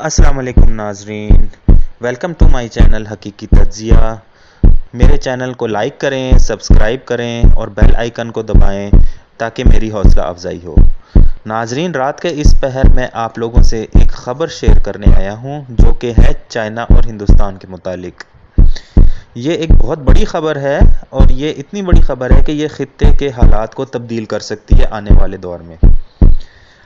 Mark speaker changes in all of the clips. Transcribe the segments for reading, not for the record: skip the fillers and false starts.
Speaker 1: अस्सलाम वालेकुम नाजरीन, वेलकम टू माय चैनल हकीकी तज्जिया। मेरे चैनल को लाइक करें, सब्सक्राइब करें और बेल आइकन को दबाएं ताकि मेरी हौसला अफजाई हो। नाजरीन, रात के इस पहर में आप लोगों से एक ख़बर शेयर करने आया हूं जो कि है चाइना और हिंदुस्तान के मुतालिक। ये एक बहुत बड़ी ख़बर है और ये इतनी बड़ी ख़बर है कि ये ख़ित्ते के हालात को तब्दील कर सकती है आने वाले दौर में।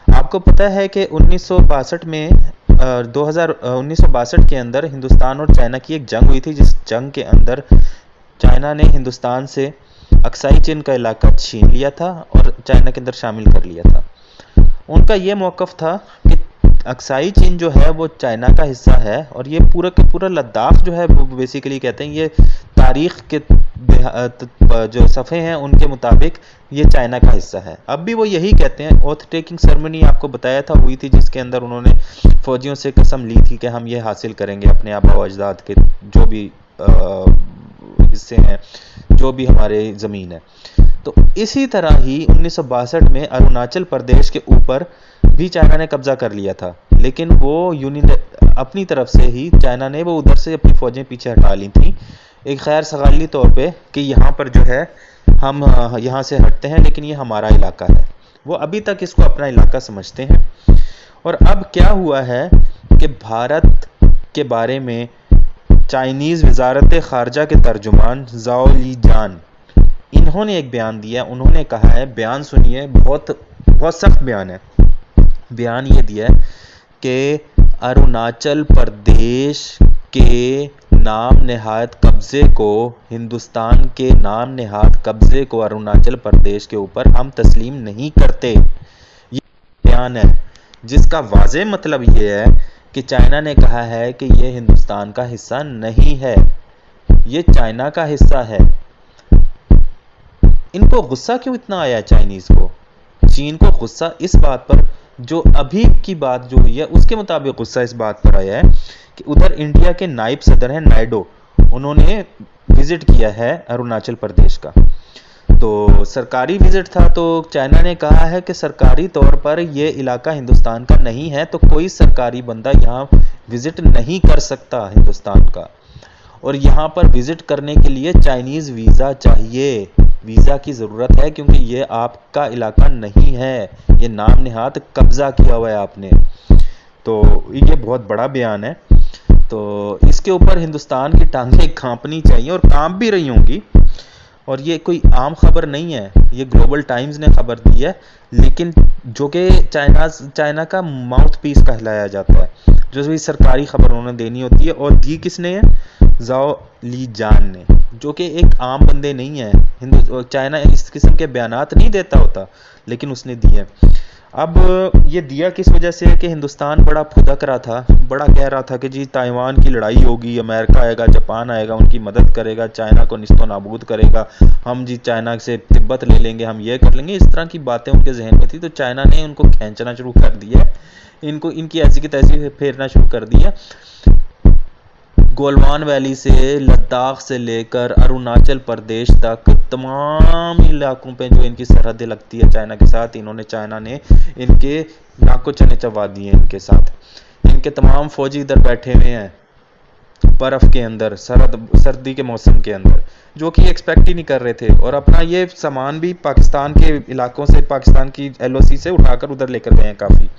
Speaker 1: आपको पता है कि 1962 में 1962 के अंदर हिंदुस्तान और चाइना की एक जंग हुई थी, जिस जंग के अंदर चाइना ने हिंदुस्तान से अक्साई चीन का इलाका छीन लिया था और चाइना के अंदर शामिल कर लिया था। उनका ये मौक़िफ़ था कि अक्साई चीन जो है वो चाइना का हिस्सा है और ये पूरा का पूरा लद्दाख जो है वो बेसिकली कहते हैं ये तारीख़ के जो सफ़े हैं उनके मुताबिक ये चाइना का हिस्सा है। अब भी वो यही कहते हैं। ओथ टेकिंग सेरेमनी आपको बताया था हुई थी, जिसके अंदर उन्होंने फ़ौजियों से कसम ली थी कि हम ये हासिल करेंगे अपने आबा व अजदाद के जो भी हिस्से हैं, जो भी हमारे ज़मीन है। तो इसी तरह ही 1962 में अरुणाचल प्रदेश के ऊपर भी चाइना ने कब्जा कर लिया था, लेकिन वो अपनी तरफ से ही चाइना ने वो उधर से अपनी फ़ौजें पीछे हटा ली थी, एक खैर सगाली तौर पे कि यहाँ पर जो है हम यहाँ से हटते हैं, लेकिन ये हमारा इलाका है। वो अभी तक इसको अपना इलाका समझते हैं। और अब क्या हुआ है कि भारत के बारे में चाइनीज़ वजारत ख़ारजा के तर्जुमान ज़ाओ लीजान, इन्होंने एक बयान दिया। उन्होंने कहा है, बयान सुनिए, बहुत बहुत सख्त बयान है। बयान ये दिया है कि अरुणाचल प्रदेश के नाम नहाद कब्ज़े को, हिंदुस्तान के नाम नहाद कब्ज़े को अरुणाचल प्रदेश के ऊपर हम तस्लीम नहीं करते। ये बयान है जिसका वाज़े मतलब ये है कि चाइना ने कहा है कि ये हिंदुस्तान का हिस्सा नहीं है, ये चाइना का हिस्सा है। इनको गुस्सा क्यों इतना आया चाइनीज़ को? चीन को गुस्सा इस बात पर, जो अभी की बात जो हुई है उसके मुताबिक गुस्सा इस बात पर आया है कि उधर इंडिया के नायब सदर हैं नायडू, उन्होंने विजिट किया है अरुणाचल प्रदेश का। तो सरकारी विजिट था, तो चाइना ने कहा है कि सरकारी तौर पर यह इलाका हिंदुस्तान का नहीं है, तो कोई सरकारी बंदा यहाँ विजिट नहीं कर सकता हिंदुस्तान का। और यहाँ पर विजिट करने के लिए चाइनीज़ वीज़ा चाहिए, वीज़ा की ज़रूरत है, क्योंकि ये आपका इलाका नहीं है, ये नाम नहाद कब्ज़ा किया हुआ है आपने। तो ये बहुत बड़ा बयान है। तो इसके ऊपर हिंदुस्तान की टांगें कांपनी चाहिए और कांप भी रही होंगी। और ये कोई आम खबर नहीं है, ये ग्लोबल टाइम्स ने खबर दी है, लेकिन जो कि चाइना का माउथ पीस कहलाया जाता है, जो भी सरकारी खबर उन्होंने देनी होती है। और दी किसने है? ज़ाओ लीजान ने, जो कि एक आम बंदे नहीं है। चाइना इस किस्म के बयानात नहीं देता होता, लेकिन उसने दिए। अब ये दिया किस वजह से कि हिंदुस्तान बड़ा फुदक रहा था, बड़ा कह रहा था कि जी ताइवान की लड़ाई होगी, अमेरिका आएगा, जापान आएगा, उनकी मदद करेगा, चाइना को निस्तो नाबूद करेगा, हम जी चाइना से तिब्बत ले लेंगे, हम ये कर लेंगे। इस तरह की बातें उनके जहन में थी। तो चाइना ने उनको खींचना शुरू कर दिया, इनको इनकी ऐसी की तैसी फेरना शुरू कर दिया। गोलवान वैली से लद्दाख से लेकर अरुणाचल प्रदेश तक तमाम इलाकों पे जो इनकी सरहदें लगती है चाइना के साथ, चाइना ने इनके नाको चने चबा दिए इनके साथ। इनके तमाम फौजी इधर बैठे हुए हैं बर्फ़ के अंदर, सर्दी के मौसम के अंदर, जो कि एक्सपेक्ट ही नहीं कर रहे थे। और अपना ये सामान भी पाकिस्तान के इलाकों से, पाकिस्तान की LOC से उठाकर उधर लेकर गए हैं काफ़ी।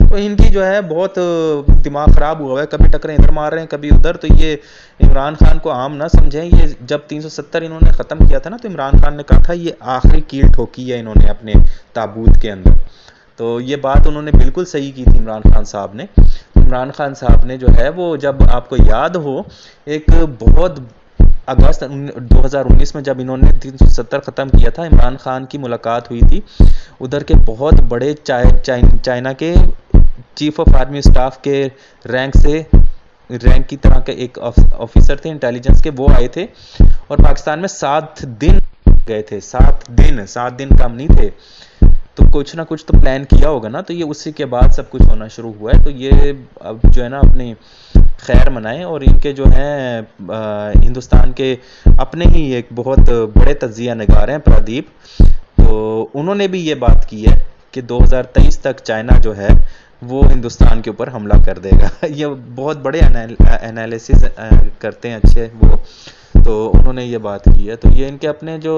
Speaker 1: तो इनकी जो है बहुत दिमाग ख़राब हुआ है, कभी टकरें इधर मार रहे हैं, कभी उधर। तो ये इमरान खान को आम ना समझें। ये जब 370 इन्होंने ख़त्म किया था ना, तो इमरान खान ने कहा था ये आखिरी कील ठोकी है इन्होंने अपने ताबूत के अंदर। तो ये बात उन्होंने बिल्कुल सही की थी इमरान खान साहब ने। इमरान खान साहब ने जो है वो, जब आपको याद हो, एक बहुत अगस्त 2019 में जब इन्होंने 370 ख़त्म किया था, इमरान खान की मुलाकात हुई थी उधर के बहुत बड़े चाइना के चीफ ऑफ आर्मी स्टाफ के रैंक की तरह के एक ऑफिसर थे इंटेलिजेंस के, वो आए थे और पाकिस्तान में 7 दिन गए थे। 7 दिन कम नहीं थे। तो कुछ ना कुछ तो प्लान किया होगा ना। तो ये उसी के बाद सब कुछ होना शुरू हुआ है। तो ये अब जो है ना अपनी खैर मनाएं। और इनके जो हैं हिंदुस्तान के अपने ही एक बहुत बड़े तज्जिया निगार हैं प्रदीप, तो उन्होंने भी ये बात की है कि 2023 तक चाइना जो है वो हिंदुस्तान के ऊपर हमला कर देगा। ये बहुत बड़े एनालिसिस करते हैं अच्छे वो, तो उन्होंने ये बात की है। तो ये इनके अपने जो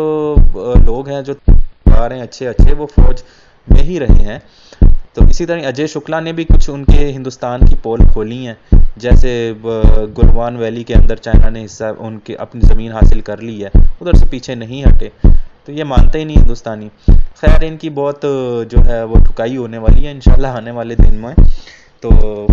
Speaker 1: लोग हैं जो आ रहे हैं अच्छे अच्छे, वो फौज में ही रहे हैं। तो इसी तरह अजय शुक्ला ने भी कुछ उनके हिंदुस्तान की पोल खोली हैं, जैसे गलवान वैली के अंदर चाइना ने हिस्सा उनकी अपनी ज़मीन हासिल कर ली है, उधर से पीछे नहीं हटे, तो ये मानते ही नहीं हिंदुस्तानी। खैर इनकी बहुत जो है वो ठुकाई होने वाली है इंशाल्लाह आने वाले दिन में। तो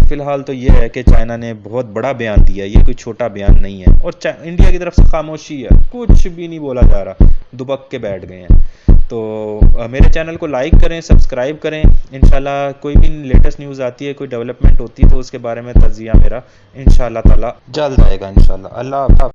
Speaker 1: फिलहाल तो ये है कि चाइना ने बहुत बड़ा बयान दिया, ये कोई छोटा बयान नहीं है, और इंडिया की तरफ से खामोशी है, कुछ भी नहीं बोला जा रहा, दुबक के बैठ गए हैं। तो मेरे चैनल को लाइक करें, सब्सक्राइब करें। इंशाल्लाह कोई भी लेटेस्ट न्यूज़ आती है, कोई डेवलपमेंट होती है, तो उसके बारे में तज्जिया मेरा इंशाल्लाह ताला जल्द आएगा इंशाल्लाह। अल्लाह।